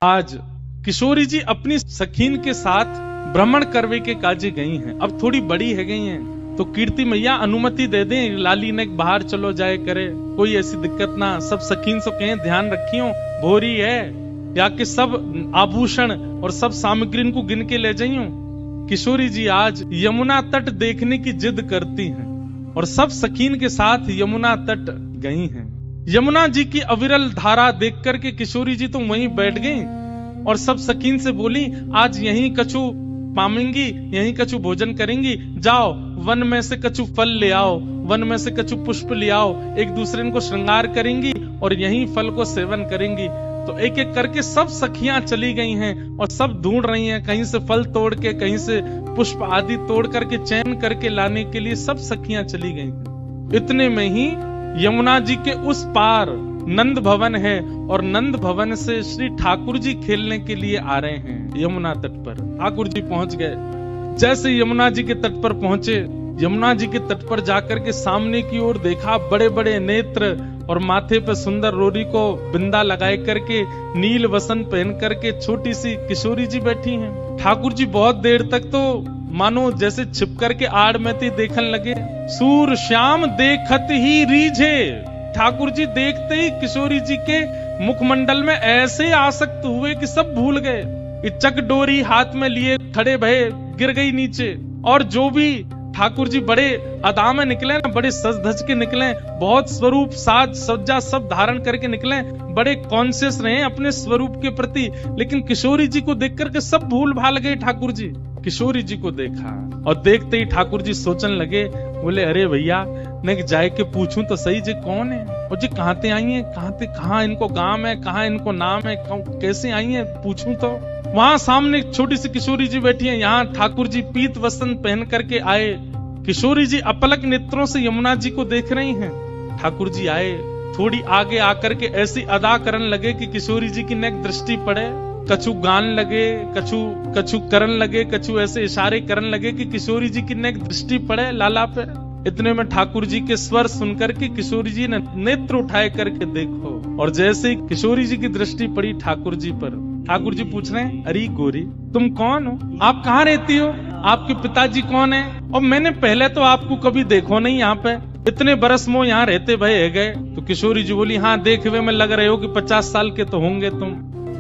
आज किशोरी जी अपनी सखीन के साथ भ्रमण करवे के काजे गई हैं। अब थोड़ी बड़ी है गई हैं, तो कीर्ति मैया अनुमति दे दें, लाली ने बाहर चलो जाए करे, कोई ऐसी दिक्कत ना। सब सखीन से कहें ध्यान रखियो, भोरी है या कि सब आभूषण और सब सामग्री को गिन के ले जाइयो। किशोरी जी आज यमुना तट देखने की जिद करती हैं और सब सखीन के साथ यमुना तट गई हैं। यमुना जी की अविरल धारा देख करके किशोरी जी तो वहीं बैठ गई और सब सखीन से बोली, आज यहीं कछु पामेंगी, यहीं कछु भोजन करेंगी, जाओ वन में से कछु फल ले आओ, वन में से कछु पुष्प ले आओ, एक दूसरे को श्रृंगार करेंगी और यहीं फल को सेवन करेंगी। तो एक एक करके सब सखियां चली गई हैं और सब ढूंढ रही हैं, कहीं से फल तोड़ के, कहीं से पुष्प आदि तोड़ करके चयन करके लाने के लिए सब सखियां चली गई हैं। इतने में ही यमुना जी के उस पार नंद भवन है और नंद भवन से श्री ठाकुर जी खेलने के लिए आ रहे हैं यमुना तट पर। ठाकुर जी पहुंच गए। जैसे यमुना जी के तट पर पहुंचे, यमुना जी के तट पर जाकर के सामने की ओर देखा, बड़े बड़े नेत्र और माथे पे सुंदर रोरी को बिंदा लगाए करके, नील वसन पहन करके छोटी सी किशोरी जी बैठी हैं। ठाकुर जी बहुत देर तक तो मानो जैसे छिप करके आड़ में थी देखने लगे। सूर श्याम देखत ही रीझे, ठाकुर जी देखते ही किशोरी जी के मुखमंडल में ऐसे आसक्त हुए कि सब भूल गए। चक डोरी हाथ में लिए खड़े भये, गिर गई नीचे। और जो भी ठाकुर जी बड़े अदा में निकले ना, बड़े सज धज के निकले, बहुत स्वरूप साज सज्जा सब धारण करके निकले, बड़े कॉन्शियस रहे अपने स्वरूप के प्रति। लेकिन किशोरी जी को देख करके सब भूल भाल गए। ठाकुर जी किशोरी जी को देखा और देखते ही ठाकुर जी सोचने लगे, बोले अरे भैया मैं जाए के पूछूं तो सही जी कौन है, और जी कहाँ ते आई है, कहाँ इनको गांव है, कहाँ इनको नाम है, कैसे आई है पूछूं तो। वहां सामने छोटी सी किशोरी जी बैठी है, यहाँ ठाकुर जी पीत वस्त्र पहन करके आए। किशोरी जी अपलक नेत्रों से यमुना जी को देख रही हैं। ठाकुर जी आए, थोड़ी आगे आकर के ऐसी अदा करने लगे कि किशोरी जी की नेक दृष्टि पड़े। कछु गान लगे, कछु करन लगे, कछु ऐसे इशारे करने लगे कि किशोरी जी की नेक दृष्टि पड़े लाला पे। इतने में ठाकुर जी के स्वर सुनकर के किशोरी जी ने नेत्र उठाए करके देखो, और जैसे ही किशोरी जी की दृष्टि पड़ी ठाकुर जी पर, ठाकुर जी पूछ रहे हैं, अरे गोरी तुम कौन हो, आप कहाँ रहती हो, आपके पिताजी कौन है, और मैंने पहले तो आपको कभी देखो नहीं यहाँ पे, इतने बरस मो यहाँ रहते भये गए। तो किशोरी जी बोली, हाँ देखे हुए में लग रहे हो कि 50 साल के तो होंगे तुम,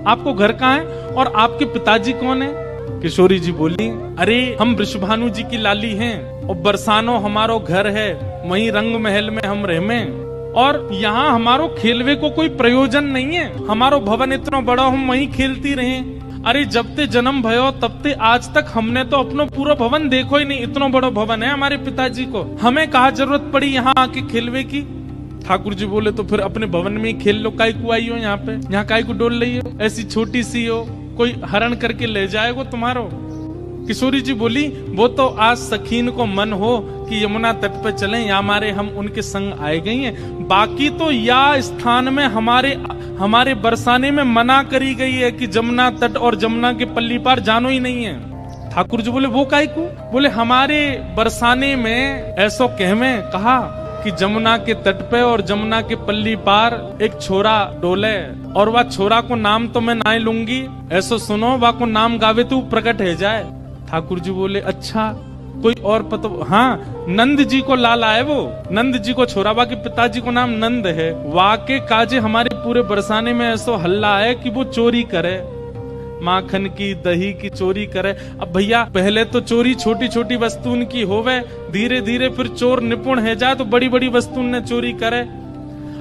आपको घर कहाँ है और आपके पिताजी कौन है। किशोरी जी बोली, अरे हम वृषभानु जी की लाली हैं और बरसानो हमारो घर है, वहीं रंग महल में हम रहमे, और यहाँ हमारो खेलवे को कोई प्रयोजन नहीं है, हमारो भवन इतना बड़ा हम वहीं खेलती रहे। अरे जब ते जन्म भयो तब ते आज तक हमने तो अपनो पूरा भवन देखो ही नहीं, इतना बड़ा भवन है हमारे पिताजी को, हमें कहाँ जरूरत पड़ी यहाँ आके खेलवे की। ठाकुर जी बोले, तो फिर अपने भवन में ही खेल लो, काय को आई हो यहाँ पे, यहाँ काय को डोल रही हो, ऐसी छोटी सी हो, कोई हरण करके ले जाएगा तुम्हारो। किशोरी जी बोली, वो तो आज सखीन को मन हो कि यमुना तट पे चलें, या हमारे हम उनके संग आए गई हैं, बाकी तो या स्थान में हमारे बरसाने में मना करी गई है कि जमुना तट और जमुना के पल्ली पार जानो ही नहीं है। ठाकुर जी बोले, वो काय को, बोले हमारे बरसाने में ऐसो कहवे कहा कि जमुना के तट पे और जमुना के पल्ली पार एक छोरा डोले, और वह छोरा को नाम तो मैं ना लूंगी, ऐसो सुनो वह को नाम गावे तो प्रकट है जाए। ठाकुर जी बोले, अच्छा कोई और पता, हाँ नंद जी को लाला है, वो नंद जी को छोरा, बाकी पिताजी को नाम नंद है, वाके काजे हमारे पूरे बरसाने में ऐसो हल्ला है कि वो चोरी करे, माखन की दही की चोरी करे। अब भैया पहले तो चोरी छोटी छोटी वस्तुओं की होवे, धीरे धीरे फिर चोर निपुण है जाए तो बड़ी बड़ी वस्तुओं ने चोरी करे।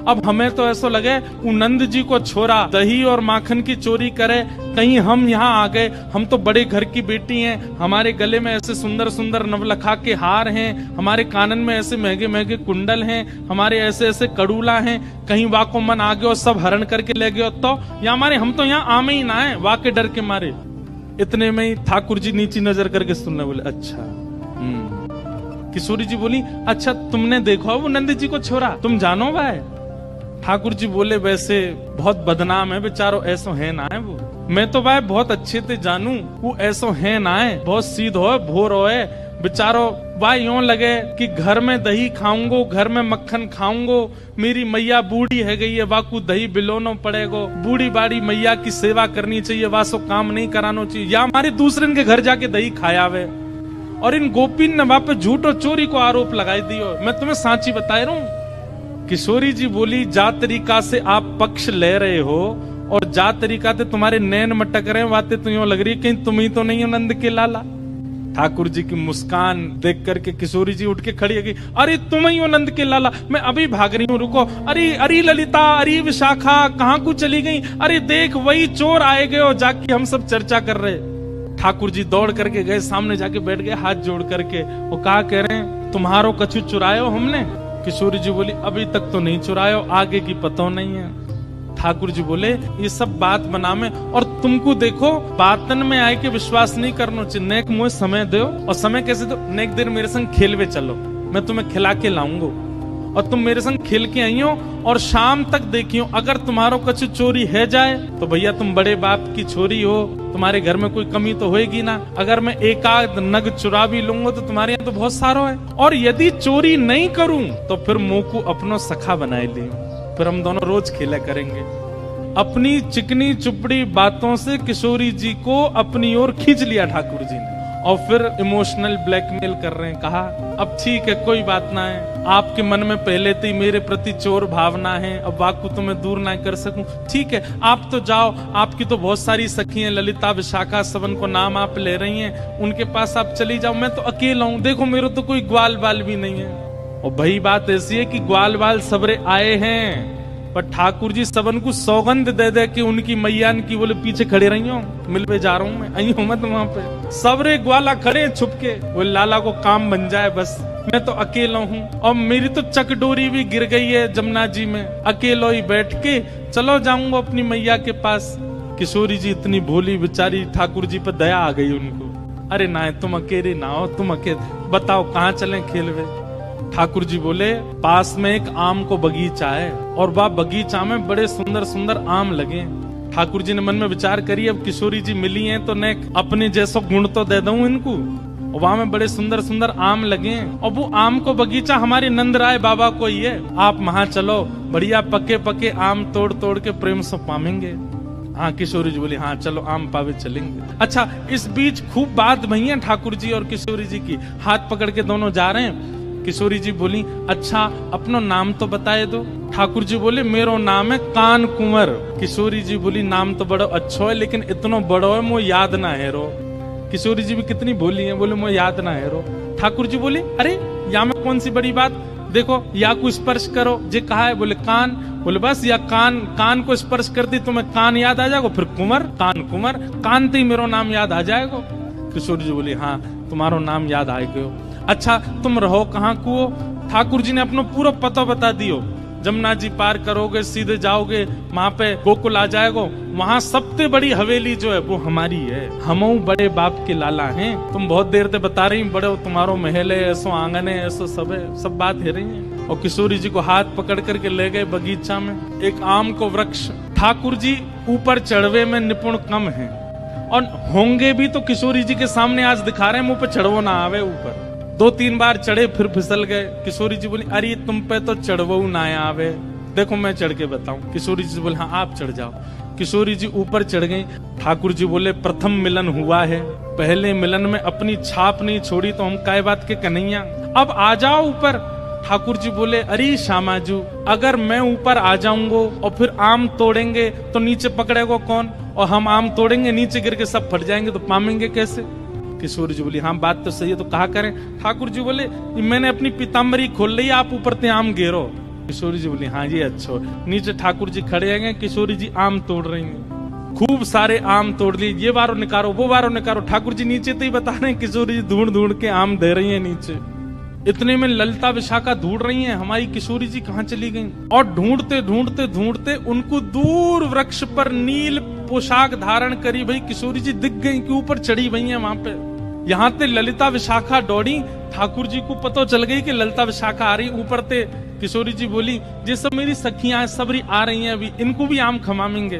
अब हमें तो ऐसा लगे नंद जी को छोरा दही और माखन की चोरी करे, कहीं हम यहाँ आ गए, हम तो बड़े घर की बेटी हैं, हमारे गले में ऐसे सुंदर सुंदर नवलखा के हार हैं, हमारे कानन में ऐसे महंगे महंगे कुंडल हैं, हमारे ऐसे ऐसे कड़ूला हैं, कहीं वाको मन आ गया और सब हरण करके ले गए तो या हमारे, हम तो यहाँ आमे ही ना है वाके डर के मारे। इतने में ही ठाकुर जी नीची नजर करके सुनने बोले, अच्छा। किशोरी जी बोली, अच्छा तुमने देखा वो नंद जी को छोरा, तुम जानो भाई। ठाकुर जी बोले, वैसे बहुत बदनाम है बेचारो, ऐसो है ना है वो, मैं तो भाई बहुत अच्छे से जानू, वो ऐसो है ना है, बहुत सीध हो भोर हो है, बेचारो वाह यूं लगे कि घर में दही खाऊंगो, घर में मक्खन खाऊंगो, मेरी मैया बूढ़ी है गई है, वाकू दही बिलोनो पड़ेगो, बूढ़ी बाड़ी मैया की सेवा करनी चाहिए, वासो काम नहीं करानो चाहिए, या हमारे दूसरे के घर जाके दही खायावे। और इन गोपीन ने वहां पे झूठ और चोरी को आरोप लगाई दियो। मैं तुम्हें सांची बता रहा हूं। किशोरी जी बोली, जा तरीका से आप पक्ष ले रहे हो और जा तरीका से तुम्हारे नैन मटक रहे हैं, बातें तो यूं लग रही है कहीं तुम ही तो नहीं हो नंद के लाला। ठाकुर जी की मुस्कान देख करके किशोरी जी उठ के खड़ी है, अरे तुम ही हो नंद के लाला, मैं अभी भाग रही हूँ, रुको। अरे अरे ललिता, अरे विशाखा, कहाँ को चली गई? अरे देख वही चोर आए गए और जाके हम सब चर्चा कर रहे। ठाकुर जी दौड़ करके गए, सामने जाके बैठ गए हाथ जोड़ करके। वो कहा कह रहे हैं, तुम्हारो कछु चुरायो हमने? किशोरी जी बोली, अभी तक तो नहीं चुरायो, आगे की पता नहीं है। ठाकुर जी बोले, ये सब बात बना में, और तुमको देखो बातन में आए के विश्वास नहीं करना चाहिए। नेक मुझे समय दो, और समय कैसे दो? नेक दिन मेरे संग खेलवे चलो, मैं तुम्हें खिला के लाऊंगा, और तुम मेरे संग खेल के आई हो, और शाम तक देखियो, अगर तुम्हारो कछु चोरी है जाए तो भैया तुम बड़े बाप की छोरी हो, तुम्हारे घर में कोई कमी तो होएगी ना। अगर मैं एक आध नग चुरा भी लूंगा तो तुम्हारे यहाँ तो बहुत सारो है, और यदि चोरी नहीं करूं तो फिर मुंह को अपनो सखा बनाए ले, फिर हम दोनों रोज खेला करेंगे। अपनी चिकनी चुपड़ी बातों से किशोरी जी को अपनी ओर खींच लिया ठाकुर जी ने, और फिर इमोशनल ब्लैकमेल कर रहे हैं। कहा, अब ठीक है, कोई बात ना है, आपके मन में पहले से ही मेरे प्रति चोर भावना है, अब वाकु तो मैं दूर ना कर सकूं। ठीक है, आप तो जाओ, आपकी तो बहुत सारी सखी हैं, ललिता विशाखा सबन को नाम आप ले रही हैं, उनके पास आप चली जाओ, मैं तो अकेला हूं, देखो मेरे तो कोई ग्वाल बाल भी नहीं है। और भाई बात ऐसी है कि ग्वाल बाल सबरे आए हैं, पर ठाकुर जी सबन को सौगंध दे दे कि उनकी मैयान की बोले पीछे खड़े रही हो, मिलवे जा रहा हूं मैं, आई हूं मत वहां पे। सबरे ग्वाला खड़े छुप के, वो लाला को काम बन जाए बस, मैं तो अकेला हूं, और मेरी तो चकडोरी भी गिर गई है जमुना जी में, अकेलो ही बैठ के चलो जाऊंगा अपनी मैया के पास। किशोरी जी इतनी भोली बेचारी, ठाकुर जी पर दया आ गई उनको। अरे ना तुम अकेले ना हो, तुम अकेले बताओ कहाँ चले खेलवे। ठाकुर जी बोले, पास में एक आम को बगीचा है, और वह बगीचा में बड़े सुंदर सुंदर आम लगे। ठाकुर जी ने मन में विचार करी, अब किशोरी जी मिली हैं तो ने अपने जैसो गुण तो दे दूं इनको। वहां में बड़े सुंदर सुंदर आम लगे, और वो आम को बगीचा हमारे नंद राय बाबा को ही है, आप वहां चलो, बढ़िया पके पके आम तोड़ तोड़ के प्रेम से पामेंगे। हाँ, किशोरी जी बोली, हाँ चलो आम पावे चलेंगे। अच्छा, इस बीच खूब बात भई है ठाकुर जी और किशोरी जी की, हाथ पकड़ के दोनों जा रहे हैं। किशोरी जी बोली, अच्छा अपनो नाम तो बताए दो। ठाकुर जी बोले, मेरो नाम है कान कुंवर। किशोरी जी बोली, नाम तो बड़ो अच्छो है, लेकिन इतनो बड़ो है मुझे याद ना है रो। किशोरी जी भी कितनी भोली है, बोले मुझे याद ना है रो। ठाकुर जी बोले, अरे या में कौन सी बड़ी बात, देखो या को स्पर्श करो, जे कहा है, बोले कान, बोले बस या कान को स्पर्श कर दी तो मैं कान याद आ जाएगा, फिर कुंवर, कान कुंवर, कान ते मेरो नाम याद आ जाएगा। किशोरी जी बोली, हाँ तुम्हारो नाम याद आ गयो। अच्छा तुम रहो कहाँ को? ठाकुर जी ने अपना पूरा पता बता दियो। जमुना जी पार करोगे, सीधे जाओगे, वहां पे गोकुल आ जाएगो, वहां सबसे बड़ी हवेली जो है वो हमारी है, हम बड़े बाप के लाला हैं। तुम बहुत देर से बता रही बड़े तुम्हारो महल है, ऐसो आंगन है, ऐसो सब है, सब बात है रही है। और किशोरी जी को हाथ पकड़ करके ले गए बगीचा में, एक आम को वृक्ष। ठाकुर जी ऊपर चढ़वे में निपुण कम है, और होंगे भी तो किशोरी जी के सामने आज दिखा रहे हैं, मुंह पे चढ़वो ना आवे ऊपर। 2-3 बार चढ़े फिर फिसल गए। किशोरी जी बोली, अरे तुम पे तो चढ़वो ना आवे, देखो मैं चढ़ के बताऊं। किशोरी जी बोले, हाँ आप चढ़ जाओ। किशोरी जी ऊपर चढ़ गई। ठाकुर जी बोले, प्रथम मिलन हुआ है, पहले मिलन में अपनी छाप नहीं छोड़ी तो हम काय बात के कन्हैया, अब आ जाओ ऊपर। ठाकुर जी बोले, अरे श्यामाजू, अगर मैं ऊपर आ जाऊंगा और फिर आम तोड़ेंगे तो नीचे पकड़ेगा कौन, और हम आम तोड़ेंगे नीचे गिर के सब फट जाएंगे तो पामेंगे कैसे? किशोरी जी बोली, हाँ बात तो सही है, तो कहा करें? ठाकुर जी बोले, मैंने अपनी पीताम्बरी खोल ली, आप ऊपर ते आम घेरो। किशोरी जी बोली, हाँ ये अच्छा। नीचे ठाकुर जी खड़े हैं, किशोरी जी आम तोड़ रही हैं, खूब सारे आम तोड़ लिए, ये बारो निकारो वो बारो निकारो। ठाकुर जी नीचे तो ही बता रहे हैं, किशोरी जी ढूंढ ढूंढ के आम दे रही है नीचे। इतने में ललिता विशाखा ढूंढ रही हैं हमारी किशोरी जी कहाँ चली गई, और ढूंढते ढूंढते ढूंढते उनको दूर वृक्ष पर नील पोशाक धारण करी भाई किशोरी जी दिख गई कि ऊपर चढ़ी हुई है वहां पे। यहाँ ते ललिता विशाखा दौड़ी, ठाकुर जी को पता चल गई कि ललिता विशाखा आ रही ऊपर ते। किशोरी जी बोली, ये सब मेरी सखियां सबरी आ रही हैं, अभी इनको भी आम खमामेंगे।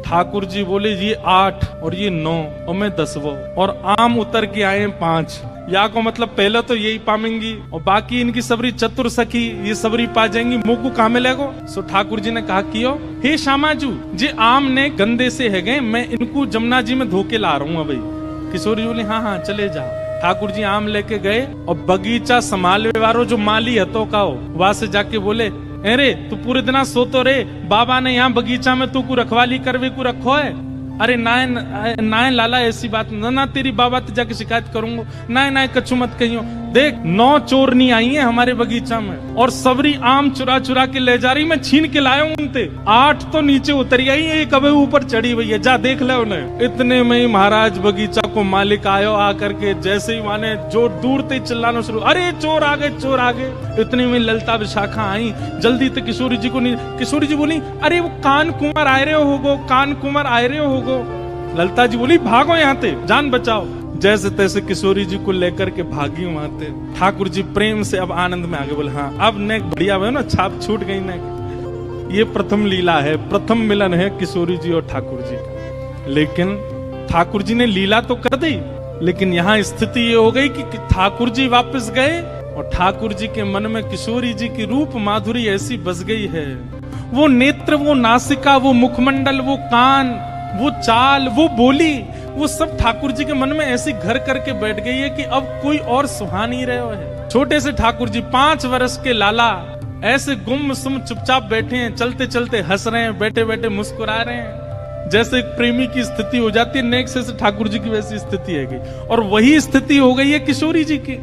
ठाकुर जी बोले, ये 8 और ये 9 और मैं 10वो, और आम उतर के आए 5, या को मतलब पहले तो यही पामेंगी और बाकी इनकी सबरी चतुर सखी ये सबरी पा जाएंगी, मुंह को कहा मिलेगो। सो ठाकुर जी ने कहा कियो, हे श्यामाजू जे आम ने गंदे से है गए, मैं इनको जमुना जी में धोके ला रहा हूँ भाई। किशोरी जी बोली हाँ हाँ चले जाओ। ठाकुर जी आम लेके गए और बगीचा संभालने वालों जो माली हतो का हो वहां से जाके बोले, अरे तू पूरे दिन सोतो रे, बाबा ने यहाँ बगीचा में तू को रखवाली करवे को रखो है। अरे नाय लाला ऐसी बात ना, तेरी बाबा तो जाके शिकायत करूंगा। नाय कछु मत कहियो। देख 9 चोरनी आई है हमारे बगीचा में और सबरी आम चुरा चुरा के ले जा रही, मैं छीन के लाया हूं उनते। 8 तो नीचे उतरी आई, एक अबे ऊपर चढ़ी हुई है, जा देख ले उन्हें। इतने में ही महाराज बगीचा को मालिक आयो आकर के जैसे ही माने जो दूर से चिल्लाना शुरू, अरे चोर आ गए चोर आ गए। इतने में ललता विशाखा आई जल्दी से किशोरी जी को नहीं। किशोरी जी बोली अरे वो कान कुंवर आए रहे होगो, कान कुंवर आए रहे होगो। ललता जी बोली भागो यहाँ से, जान बचाओ। जैसे तैसे किशोरी जी को लेकर के भागी वहां से। ठाकुर जी प्रेम से अब आनंद में आगे बोले, हाँ अब ने बढ़िया है ना, छाप छूट गई ने। ये प्रथम लीला है, प्रथम मिलन है किशोरी जी और ठाकुर जी का। लेकिन ठाकुर जी ने लीला तो कर दी, लेकिन यहाँ स्थिति ये हो गई कि ठाकुर जी वापस गए और ठाकुर जी के मन में किशोरी जी की रूप माधुरी ऐसी बस गई है। वो नेत्र, वो नासिका, वो मुखमंडल, वो कान, वो चाल, वो बोली, वो सब ठाकुर जी के मन में ऐसी घर करके बैठ गई है कि अब कोई और सुहा नहीं रहे है। छोटे से ठाकुर जी 5 वर्ष के लाला ऐसे गुमसुम चुपचाप बैठे हैं, चलते चलते हंस रहे हैं, बैठे बैठे मुस्कुरा रहे हैं। जैसे एक प्रेमी की स्थिति हो जाती है, नेक्स्ट से ठाकुर जी की वैसी स्थिति है गई और वही स्थिति हो गई है किशोरी जी की।